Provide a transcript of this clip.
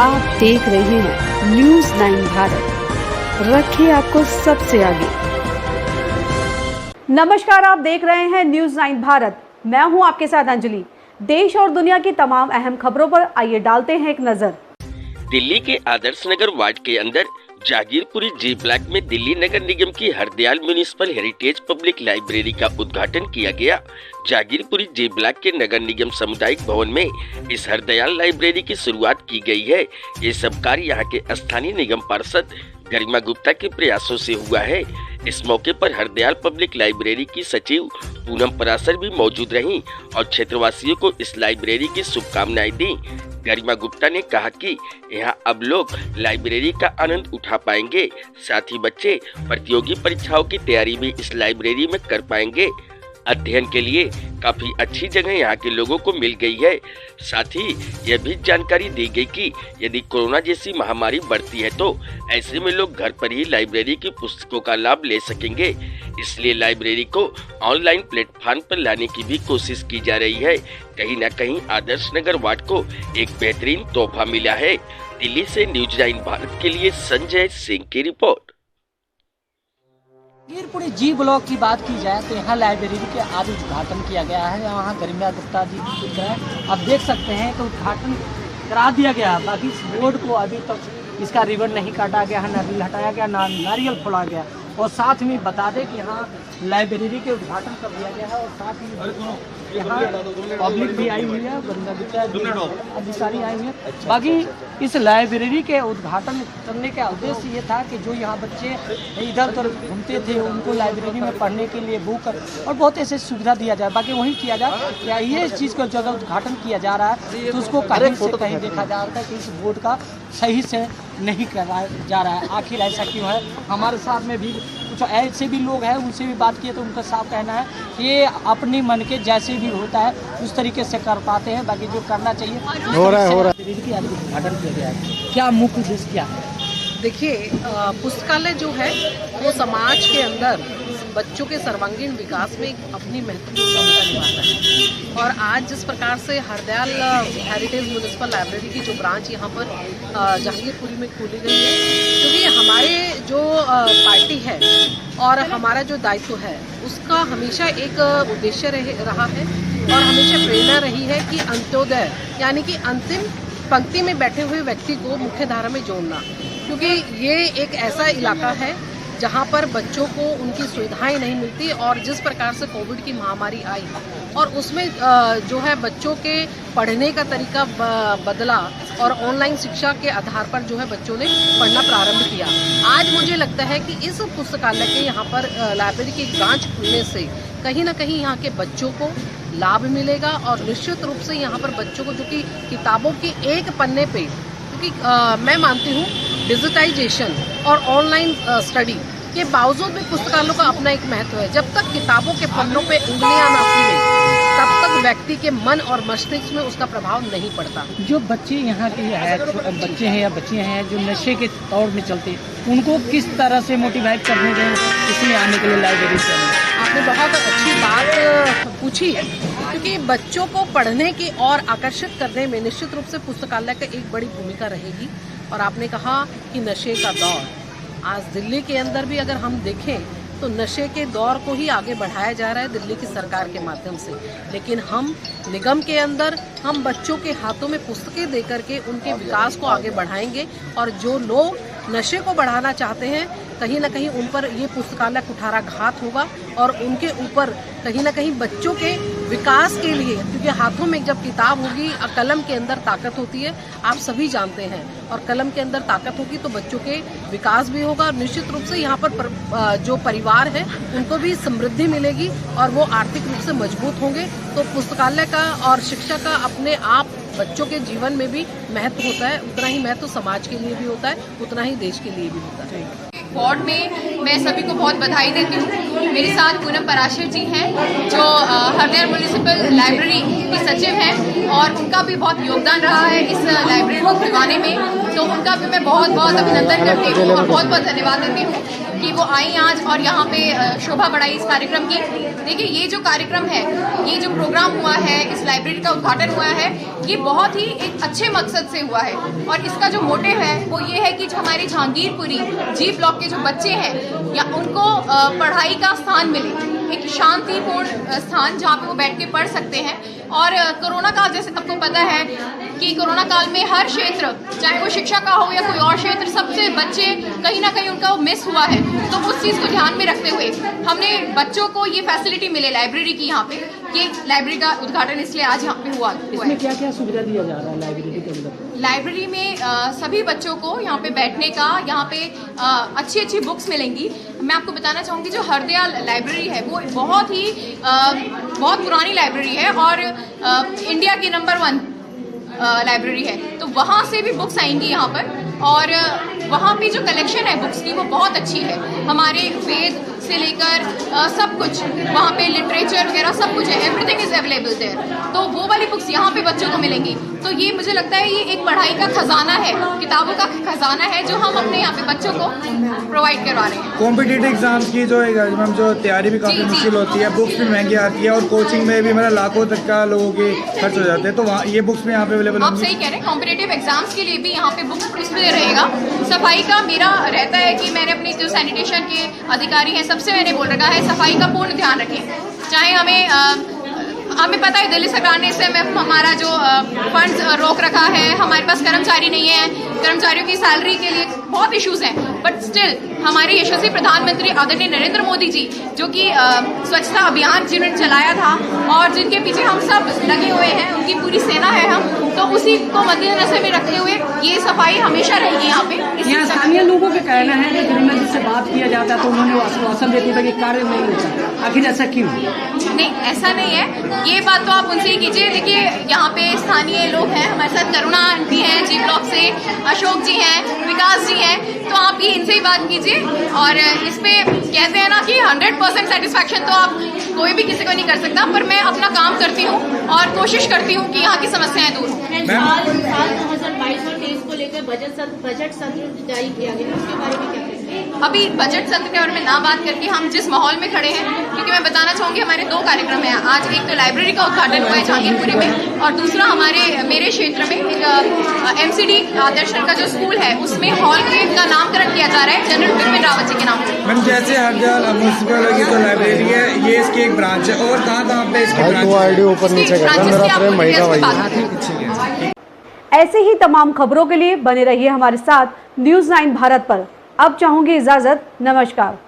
आप देख रहे हैं न्यूज़ 9 भारत, रखिए आपको सबसे आगे। नमस्कार, आप देख रहे हैं न्यूज़ 9 भारत। मैं हूं आपके साथ अंजलि। देश और दुनिया की तमाम अहम खबरों पर आइए डालते हैं एक नजर। दिल्ली के आदर्श नगर वार्ड के अंदर जागीरपुरी जी ब्लॉक में दिल्ली नगर निगम की Hardayal municipal heritage public library का उद्घाटन किया गया। जागीरपुरी जी ब्लॉक के नगर निगम सामुदायिक भवन में इस हरदयाल लाइब्रेरी की शुरुआत की गई है। ये सब कार्य यहाँ के स्थानीय निगम पार्षद गरिमा गुप्ता के प्रयासों से हुआ है। इस मौके पर हरदयाल पब्लिक लाइब्रेरी की सचिव पूनम पराशर भी मौजूद रहीं और क्षेत्रवासियों को इस लाइब्रेरी की शुभकामनाएं दी। गरिमा गुप्ता ने कहा कि यहाँ अब लोग लाइब्रेरी का आनंद उठा पाएंगे, साथ ही बच्चे प्रतियोगी परीक्षाओं की तैयारी भी इस लाइब्रेरी में कर पाएंगे। अध्ययन के लिए काफी अच्छी जगह यहाँ के लोगों को मिल गई है। साथ ही यह भी जानकारी दी गई कि यदि कोरोना जैसी महामारी बढ़ती है तो ऐसे में लोग घर पर ही लाइब्रेरी की पुस्तकों का लाभ ले सकेंगे। इसलिए लाइब्रेरी को ऑनलाइन प्लेटफॉर्म पर लाने की भी कोशिश की जा रही है। कहीं न कहीं आदर्श नगर वार्ड को एक बेहतरीन तोहफा मिला है। दिल्ली से न्यूज़ 9 भारत के लिए संजय सिंह की रिपोर्ट। जागीरपुरी जी ब्लॉक की बात की जाए तो यहाँ लाइब्रेरी के आज उद्घाटन किया गया है। यहाँ गरिमा गुप्ता जी दिख रहे हैं, आप देख सकते हैं तो उद्घाटन करा दिया गया। बाकी इस बोर्ड को अभी तक इसका रिबन नहीं काटा गया है, ना हटाया गया, ना नारियल फोड़ा गया। और साथ में बता दें कि यहाँ लाइब्रेरी के उद्घाटन कर दिया गया है और साथ ही यहाँ पब्लिक भी आई हुई है, गरिमा गुप्ता अधिकारी आई हुई है। बाकी इस लाइब्रेरी के उद्घाटन करने का उद्देश्य ये था कि जो यहाँ बच्चे इधर उधर घूमते थे उनको लाइब्रेरी में पढ़ने के लिए बुक और बहुत ऐसे सुविधा दिया जाए। बाकी वही किया जाए क्या ये इस चीज़ को जगह उद्घाटन किया जा रहा है तो उसको कहीं से कहीं देखा जा रहा है कि इस बोर्ड का सही से नहीं कराया जा रहा है। आखिर ऐसा क्यों है? हमारे साथ में भी कुछ ऐसे भी लोग हैं, उनसे भी बात किए तो उनका साफ कहना है कि ये अपनी मन के जैसे भी होता है उस तरीके से कर पाते हैं। बाकी जो करना चाहिए हो रहा है। उद्घाटन किया गया है, क्या मुख्य उद्देश्य क्या है? देखिए, पुस्तकालय जो है वो समाज के अंदर बच्चों के सर्वांगीण विकास में अपनी महत्वपूर्ण भूमिका निभाता है। और आज जिस प्रकार से हरदयाल हेरिटेज म्युनिसिपल लाइब्रेरी की जो ब्रांच यहाँ पर जहांगीरपुरी में खोली गई है, क्योंकि हमारे जो पार्टी है और हमारा जो दायित्व है उसका हमेशा एक उद्देश्य रहा है और हमेशा प्रेरणा रही है कि अंत्योदय यानी कि अंतिम पंक्ति में बैठे हुए व्यक्ति को मुख्य धारा में जोड़ना। क्योंकि ये एक ऐसा इलाका है जहाँ पर बच्चों को उनकी सुविधाएं नहीं मिलती और जिस प्रकार से कोविड की महामारी आई और उसमें जो है बच्चों के पढ़ने का तरीका बदला और ऑनलाइन शिक्षा के आधार पर जो है बच्चों ने पढ़ना प्रारंभ किया। आज मुझे लगता है कि इस पुस्तकालय के यहाँ पर लाइब्रेरी की ब्रांच खुलने से कहीं ना कहीं यहाँ के बच्चों को लाभ मिलेगा और निश्चित रूप से यहाँ पर बच्चों को जो कि किताबों के एक पन्ने पे, क्योंकि मैं मानती हूँ डिजिटाइजेशन और ऑनलाइन स्टडी के बावजूद भी पुस्तकालयों का अपना एक महत्व है। जब तक किताबों के पन्नों पे उंगलियां ना खुले तब तक व्यक्ति के मन और मस्तिष्क में उसका प्रभाव नहीं पड़ता। जो बच्चे यहाँ के बच्चे हैं या बच्चियाँ हैं जो नशे के तौर में चलते हैं, उनको किस तरह से मोटिवेट करने के इसमें आने के लिए लाइब्रेरी से? आपने बहुत अच्छी बात पूछी है, क्योंकि बच्चों को पढ़ने की और आकर्षित करने में निश्चित रूप से पुस्तकालय का एक बड़ी भूमिका रहेगी। और आपने कहा कि नशे का दौर, आज दिल्ली के अंदर भी अगर हम देखें तो नशे के दौर को ही आगे बढ़ाया जा रहा है दिल्ली की सरकार के माध्यम से। लेकिन हम निगम के अंदर हम बच्चों के हाथों में पुस्तकें देकर के उनके विकास को आगे बढ़ाएंगे और जो लोग नशे को बढ़ाना चाहते हैं कहीं ना कहीं उन पर ये पुस्तकालय कुठाराघात होगा और उनके ऊपर कहीं ना कहीं बच्चों के विकास के लिए, क्योंकि हाथों में जब किताब होगी कलम के अंदर ताकत होती है, आप सभी जानते हैं, और कलम के अंदर ताकत होगी तो बच्चों के विकास भी होगा और निश्चित रूप से यहाँ पर जो परिवार है उनको भी समृद्धि मिलेगी और वो आर्थिक रूप से मजबूत होंगे। तो पुस्तकालय का और शिक्षा का अपने आप बच्चों के जीवन में भी महत्व होता है, उतना ही महत्व समाज के लिए भी होता है, उतना ही देश के लिए भी होता है। वार्ड में मैं सभी को बहुत बधाई देती हूँ। मेरे साथ पूनम पराशर जी हैं जो हरदयाल म्युनिसिपल लाइब्रेरी की सचिव हैं और उनका भी बहुत योगदान रहा है इस लाइब्रेरी को खुलवाने में, तो उनका भी मैं बहुत बहुत अभिनंदन करती हूँ और बहुत बहुत धन्यवाद देती हूँ। कि वो आई आज और यहाँ पे शोभा बढ़ाई इस कार्यक्रम की। देखिए, ये जो कार्यक्रम है, ये जो प्रोग्राम हुआ है, इस लाइब्रेरी का उद्घाटन हुआ है, ये बहुत ही एक अच्छे मकसद से हुआ है और इसका जो मोटिव है वो ये है कि जो हमारे जहांगीरपुरी जी ब्लॉक के जो बच्चे हैं या उनको पढ़ाई का स्थान मिले, एक शांतिपूर्ण स्थान जहाँ पे वो बैठ के पढ़ सकते हैं। और कोरोना काल, जैसे सबको पता है कि कोरोना काल में हर क्षेत्र, चाहे वो शिक्षा का हो या कोई और क्षेत्र, सबसे बच्चे कहीं ना कहीं उनका मिस हुआ है। तो उस चीज़ को ध्यान में रखते हुए हमने बच्चों को ये फैसिलिटी मिले लाइब्रेरी की, यहाँ पे ये लाइब्रेरी का उद्घाटन इसलिए आज यहाँ पे हुआ है। इसमें क्या क्या सुविधा दिया जा रहा है लाइब्रेरी के अंदर? लाइब्रेरी में सभी बच्चों को यहाँ पे बैठने का, यहाँ पे अच्छी अच्छी बुक्स मिलेंगी। मैं आपको बताना चाहूँगी, जो हरदयाल लाइब्रेरी है वो बहुत पुरानी लाइब्रेरी है और इंडिया की नंबर 1 लाइब्रेरी है। तो वहाँ से भी बुक्स आएंगी यहाँ पर और वहाँ पे जो कलेक्शन है बुक्स की वो बहुत अच्छी है। हमारे वेद से लेकर सब कुछ वहाँ पे, लिटरेचर वगैरह सब कुछ है, एवरीथिंग इज अवेलेबल देयर। तो वो वाली बुक्स यहाँ पे बच्चों को मिलेंगी। तो ये मुझे लगता है ये एक पढ़ाई का खजाना है, किताबों का खजाना है जो हम अपने यहाँ पे बच्चों को प्रोवाइड करवा रहे हैं। कॉम्पिटिटिव एग्जाम्स की जो मैम जो तैयारी भी काफ़ी मुश्किल होती है, बुक्स भी महंगी आती है और कोचिंग में भी मतलब लाखों तक का लोगों के खर्च हो जाते हैं, तो वहाँ ये बुक्स भी यहाँ पे अवेलेबल आप सही कह रहे हैं। कॉम्पिटिटिव एग्जाम्स के लिए भी यहाँ पे बुक्स डिस्प्ले रहेगा। सफाई का मेरा रहता है कि मैंने अपनी जो सैनिटेशन के अधिकारी हैं सबसे मैंने बोल रखा है सफाई का पूर्ण ध्यान रखें। चाहे हमें पता है दिल्ली सरकार ने इससे हमारा जो फंड्स रोक रखा है, हमारे पास कर्मचारी नहीं है, कर्मचारियों की सैलरी के लिए बहुत इश्यूज हैं, बट स्टिल हमारे यशस्वी प्रधानमंत्री आदरणीय नरेंद्र मोदी जी, जो कि स्वच्छता अभियान जिन्होंने चलाया था और जिनके पीछे हम सब लगे हुए हैं, उनकी पूरी सेना है हम, तो उसी को मद्देनजर में रखते हुए ये सफाई हमेशा रहेगी यहाँ पे। यहाँ स्थानीय लोगों का कहना है कि गरिमा जी से बात किया जाता है तो उन्होंने आश्वासन देते थे कि कार्य नहीं होता, आखिर ऐसा क्यों? नहीं, ऐसा नहीं है, ये बात तो आप उनसे ही कीजिए। देखिए, यहाँ पे स्थानीय लोग हैं हमारे साथ, करुणा आंटी हैं जी ब्लॉक से, अशोक जी हैं, विकास जी हैं, तो आप ये इनसे ही बात कीजिए। और इसमें कहते हैं ना कि 100% सेटिस्फैक्शन तो आप कोई भी किसी को नहीं कर सकता, पर मैं अपना काम करती हूँ और कोशिश करती हूँ कि यहाँ की समस्याएं दूर हों। साल 2022 और 23 को लेकर बजट सत्र जारी किया गया, उसके बारे में क्या कहेंगे? अभी बजट सत्र के बारे में ना बात करके हम जिस माहौल में खड़े हैं, क्योंकि मैं बताना चाहूँगी हमारे 2 कार्यक्रम हैं आज। एक तो लाइब्रेरी का उद्घाटन हुआ है जहांगीरपुरी में और दूसरा मेरे क्षेत्र में MCD आदर्श का जो स्कूल है उसमें हॉल का नामकरण किया जा रहा है जनरल बिपिन रावत जी के नाम पर। मैम, जैसे हरदयाल म्यूनिसिपल की जो लाइब्रेरी है ये इसकी एक ब्रांच है, और कहाँ पे इसकी ब्रांच? ऐसे ही तमाम खबरों के लिए बने रहिए हमारे साथ न्यूज़ 9 भारत पर। अब चाहूंगी इजाजत, नमस्कार।